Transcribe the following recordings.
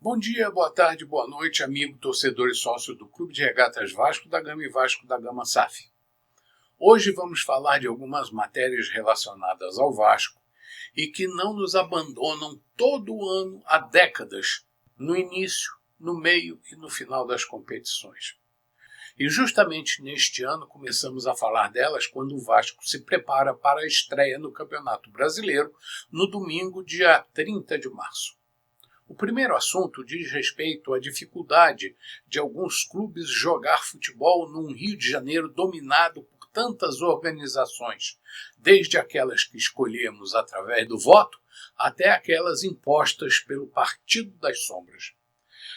Bom dia, boa tarde, boa noite, amigo, torcedor e sócio do Clube de Regatas Vasco da Gama e Vasco da Gama SAF. Hoje vamos falar de algumas matérias relacionadas ao Vasco e que não nos abandonam todo ano há décadas, no início, no meio e no final das competições. E justamente neste ano começamos a falar delas quando o Vasco se prepara para a estreia no Campeonato Brasileiro no domingo, dia 30 de março. O primeiro assunto diz respeito à dificuldade de alguns clubes jogar futebol num Rio de Janeiro dominado por tantas organizações, desde aquelas que escolhemos através do voto até aquelas impostas pelo Partido das Sombras.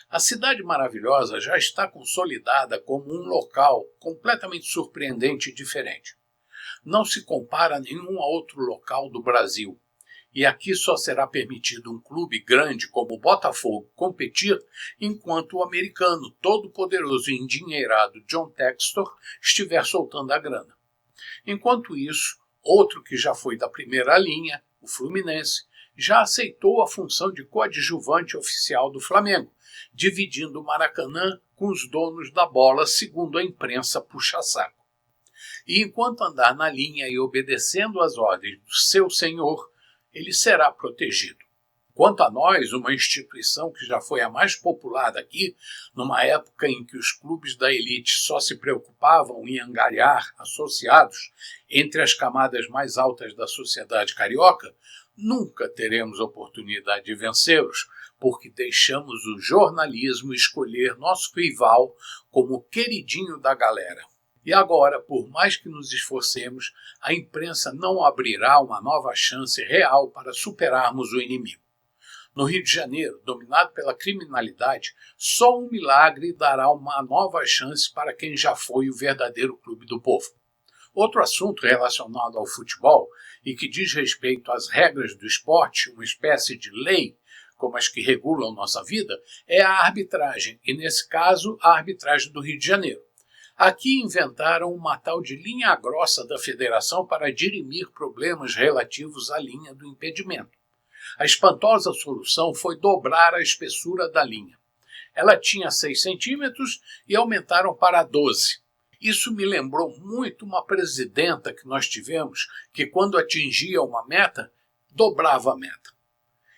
A Cidade Maravilhosa já está consolidada como um local completamente surpreendente e diferente. Não se compara a nenhum outro local do Brasil. E aqui só será permitido um clube grande como o Botafogo competir, enquanto o americano todo-poderoso e endinheirado John Textor estiver soltando a grana. Enquanto isso, outro que já foi da primeira linha, o Fluminense, já aceitou a função de coadjuvante oficial do Flamengo, dividindo o Maracanã com os donos da bola, segundo a imprensa puxa-saco. E enquanto andar na linha e obedecendo às ordens do seu senhor, ele será protegido. Quanto a nós, uma instituição que já foi a mais popular daqui, numa época em que os clubes da elite só se preocupavam em angariar associados entre as camadas mais altas da sociedade carioca, nunca teremos oportunidade de vencê-los, porque deixamos o jornalismo escolher nosso rival como queridinho da galera. E agora, por mais que nos esforcemos, a imprensa não abrirá uma nova chance real para superarmos o inimigo. No Rio de Janeiro, dominado pela criminalidade, só um milagre dará uma nova chance para quem já foi o verdadeiro clube do povo. Outro assunto relacionado ao futebol e que diz respeito às regras do esporte, uma espécie de lei, como as que regulam nossa vida, é a arbitragem, e nesse caso, a arbitragem do Rio de Janeiro. Aqui inventaram uma tal de linha grossa da federação para dirimir problemas relativos à linha do impedimento. A espantosa solução foi dobrar a espessura da linha. Ela tinha 6 centímetros e aumentaram para 12. Isso me lembrou muito uma presidenta que nós tivemos, que quando atingia uma meta, dobrava a meta.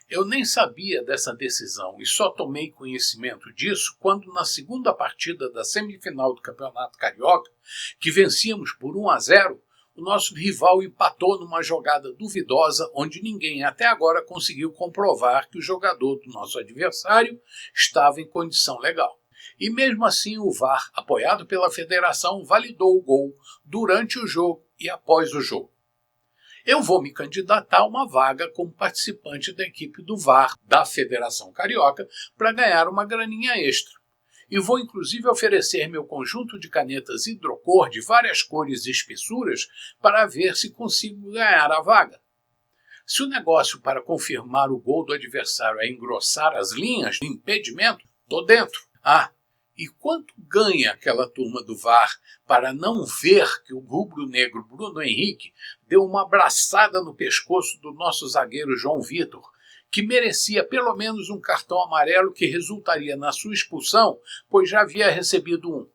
Eu nem sabia dessa decisão e só tomei conhecimento disso quando, na segunda partida da semifinal do Campeonato Carioca, que vencíamos por 1-0, o nosso rival empatou numa jogada duvidosa onde ninguém até agora conseguiu comprovar que o jogador do nosso adversário estava em condição legal. E mesmo assim o VAR, apoiado pela federação, validou o gol durante o jogo e após o jogo. Eu vou me candidatar a uma vaga como participante da equipe do VAR da Federação Carioca para ganhar uma graninha extra. E vou inclusive oferecer meu conjunto de canetas hidrocor de várias cores e espessuras para ver se consigo ganhar a vaga. Se o negócio para confirmar o gol do adversário é engrossar as linhas de impedimento, tô dentro. E quanto ganha aquela turma do VAR para não ver que o rubro-negro Bruno Henrique deu uma abraçada no pescoço do nosso zagueiro João Vitor, que merecia pelo menos um cartão amarelo que resultaria na sua expulsão, pois já havia recebido um.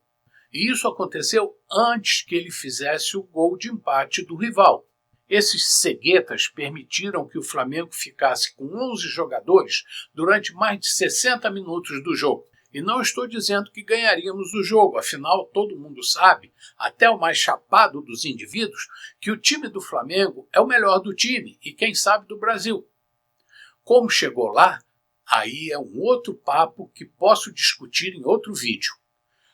E isso aconteceu antes que ele fizesse o gol de empate do rival. Esses ceguetas permitiram que o Flamengo ficasse com 11 jogadores durante mais de 60 minutos do jogo. E não estou dizendo que ganharíamos o jogo, afinal todo mundo sabe, até o mais chapado dos indivíduos, que o time do Flamengo é o melhor do time e quem sabe do Brasil. Como chegou lá, aí é um outro papo que posso discutir em outro vídeo.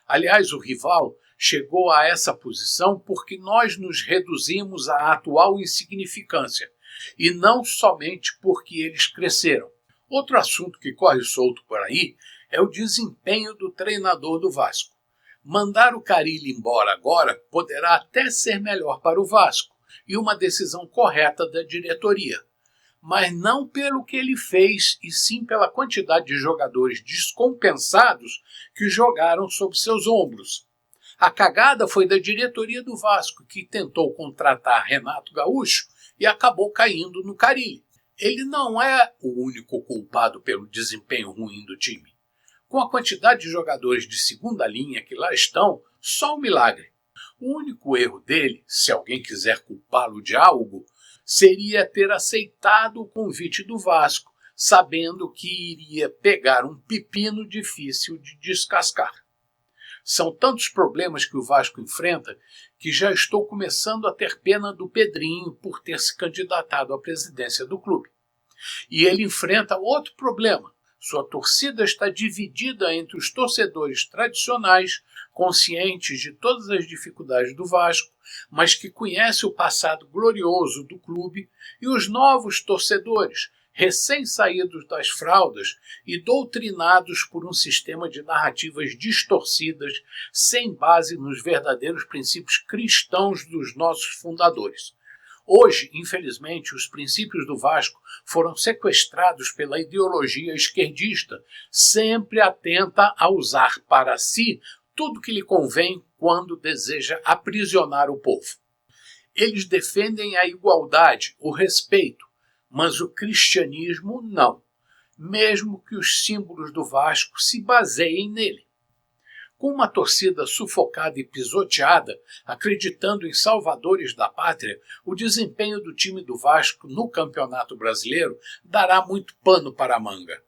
Aliás, o rival chegou a essa posição porque nós nos reduzimos à atual insignificância, e não somente porque eles cresceram. Outro assunto que corre solto por aí é o desempenho do treinador do Vasco. Mandar o Carille embora agora poderá até ser melhor para o Vasco e uma decisão correta da diretoria, mas não pelo que ele fez e sim pela quantidade de jogadores descompensados que jogaram sob seus ombros. A cagada foi da diretoria do Vasco, que tentou contratar Renato Gaúcho e acabou caindo no Carille. Ele não é o único culpado pelo desempenho ruim do time. Com a quantidade de jogadores de segunda linha que lá estão, só um milagre. O único erro dele, se alguém quiser culpá-lo de algo, seria ter aceitado o convite do Vasco, sabendo que iria pegar um pepino difícil de descascar. São tantos problemas que o Vasco enfrenta que já estou começando a ter pena do Pedrinho por ter se candidatado à presidência do clube. E ele enfrenta outro problema. Sua torcida está dividida entre os torcedores tradicionais, conscientes de todas as dificuldades do Vasco, mas que conhecem o passado glorioso do clube, e os novos torcedores, recém-saídos das fraldas e doutrinados por um sistema de narrativas distorcidas, sem base nos verdadeiros princípios cristãos dos nossos fundadores. Hoje, infelizmente, os princípios do Vasco foram sequestrados pela ideologia esquerdista, sempre atenta a usar para si tudo que lhe convém quando deseja aprisionar o povo. Eles defendem a igualdade, o respeito, mas o cristianismo não, mesmo que os símbolos do Vasco se baseiem nele. Com uma torcida sufocada e pisoteada, acreditando em salvadores da pátria, o desempenho do time do Vasco no Campeonato Brasileiro dará muito pano para a manga.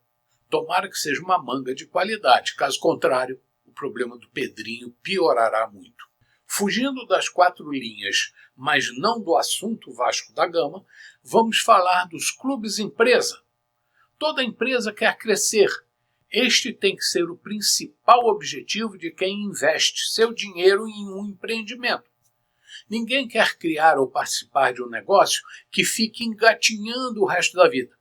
Tomara que seja uma manga de qualidade, caso contrário, o problema do Pedrinho piorará muito. Fugindo das quatro linhas, mas não do assunto Vasco da Gama, vamos falar dos clubes empresa. Toda empresa quer crescer. Este tem que ser o principal objetivo de quem investe seu dinheiro em um empreendimento. Ninguém quer criar ou participar de um negócio que fique engatinhando o resto da vida.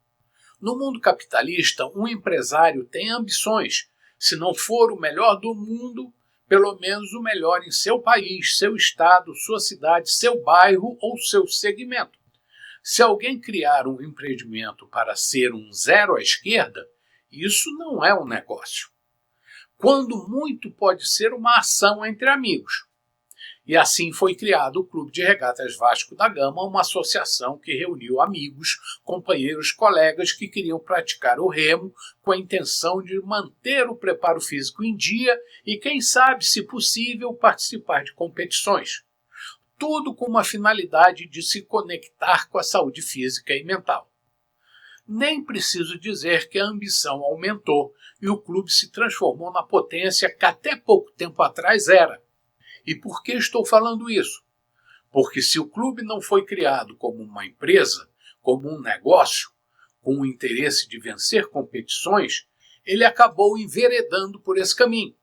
No mundo capitalista, um empresário tem ambições. Se não for o melhor do mundo, pelo menos o melhor em seu país, seu estado, sua cidade, seu bairro ou seu segmento. Se alguém criar um empreendimento para ser um zero à esquerda, isso não é um negócio. Quando muito, pode ser uma ação entre amigos. E assim foi criado o Clube de Regatas Vasco da Gama, uma associação que reuniu amigos, companheiros, colegas que queriam praticar o remo com a intenção de manter o preparo físico em dia e, quem sabe, se possível, participar de competições. Tudo com uma finalidade de se conectar com a saúde física e mental. Nem preciso dizer que a ambição aumentou e o clube se transformou na potência que até pouco tempo atrás era. E por que estou falando isso? Porque se o clube não foi criado como uma empresa, como um negócio, com o interesse de vencer competições, ele acabou enveredando por esse caminho.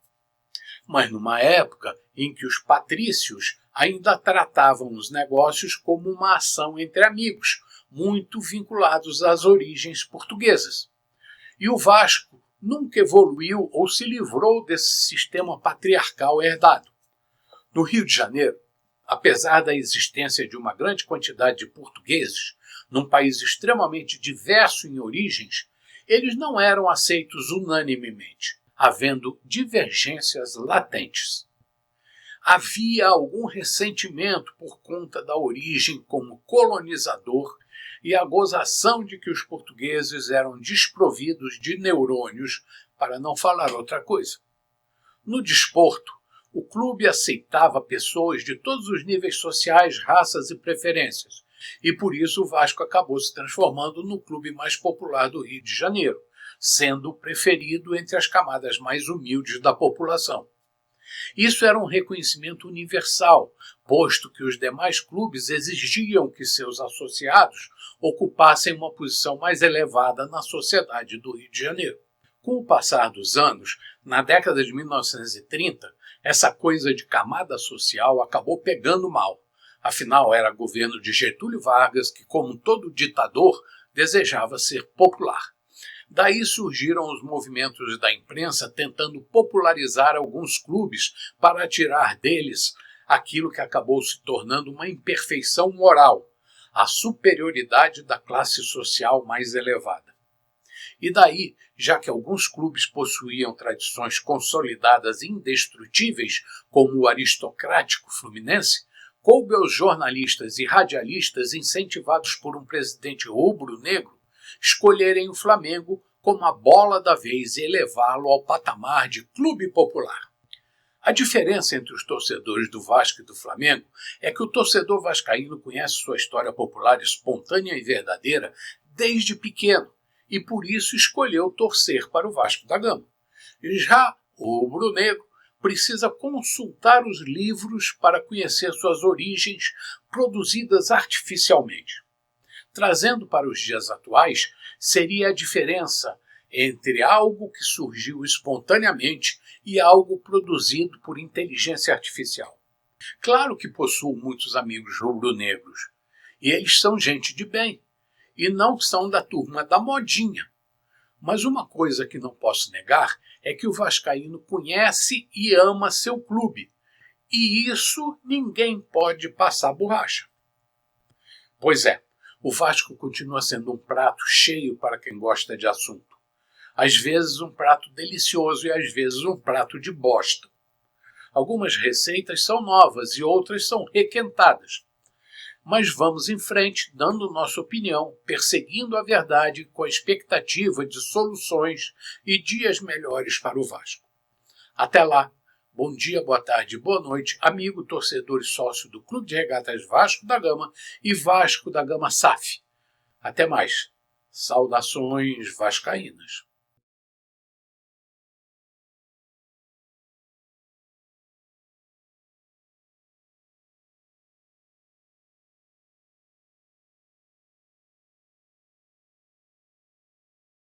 Mas numa época em que os patrícios ainda tratavam os negócios como uma ação entre amigos, muito vinculados às origens portuguesas. E o Vasco nunca evoluiu ou se livrou desse sistema patriarcal herdado. No Rio de Janeiro, apesar da existência de uma grande quantidade de portugueses, num país extremamente diverso em origens, eles não eram aceitos unanimemente, havendo divergências latentes. Havia algum ressentimento por conta da origem como colonizador e a gozação de que os portugueses eram desprovidos de neurônios, para não falar outra coisa. No desporto, o clube aceitava pessoas de todos os níveis sociais, raças e preferências, e por isso o Vasco acabou se transformando no clube mais popular do Rio de Janeiro, sendo o preferido entre as camadas mais humildes da população. Isso era um reconhecimento universal, posto que os demais clubes exigiam que seus associados ocupassem uma posição mais elevada na sociedade do Rio de Janeiro. Com o passar dos anos, na década de 1930, essa coisa de camada social acabou pegando mal. Afinal, era governo de Getúlio Vargas que, como todo ditador, desejava ser popular. Daí surgiram os movimentos da imprensa tentando popularizar alguns clubes para tirar deles aquilo que acabou se tornando uma imperfeição moral, a superioridade da classe social mais elevada. E daí, já que alguns clubes possuíam tradições consolidadas e indestrutíveis, como o aristocrático Fluminense, coube aos jornalistas e radialistas incentivados por um presidente rubro-negro escolherem o Flamengo como a bola da vez e elevá-lo ao patamar de clube popular. A diferença entre os torcedores do Vasco e do Flamengo é que o torcedor vascaíno conhece sua história popular espontânea e verdadeira desde pequeno e por isso escolheu torcer para o Vasco da Gama. Já o rubro-negro precisa consultar os livros para conhecer suas origens produzidas artificialmente. Trazendo para os dias atuais, seria a diferença entre algo que surgiu espontaneamente e algo produzido por inteligência artificial. Claro que possuo muitos amigos rubro-negros, e eles são gente de bem, e não são da turma da modinha. Mas uma coisa que não posso negar é que o vascaíno conhece e ama seu clube, e isso ninguém pode passar borracha. Pois é, o Vasco continua sendo um prato cheio para quem gosta de assunto. Às vezes um prato delicioso e às vezes um prato de bosta. Algumas receitas são novas e outras são requentadas. Mas vamos em frente, dando nossa opinião, perseguindo a verdade com a expectativa de soluções e dias melhores para o Vasco. Até lá, bom dia, boa tarde, boa noite, amigo, torcedor e sócio do Clube de Regatas Vasco da Gama e Vasco da Gama SAF. Até mais. Saudações vascaínas.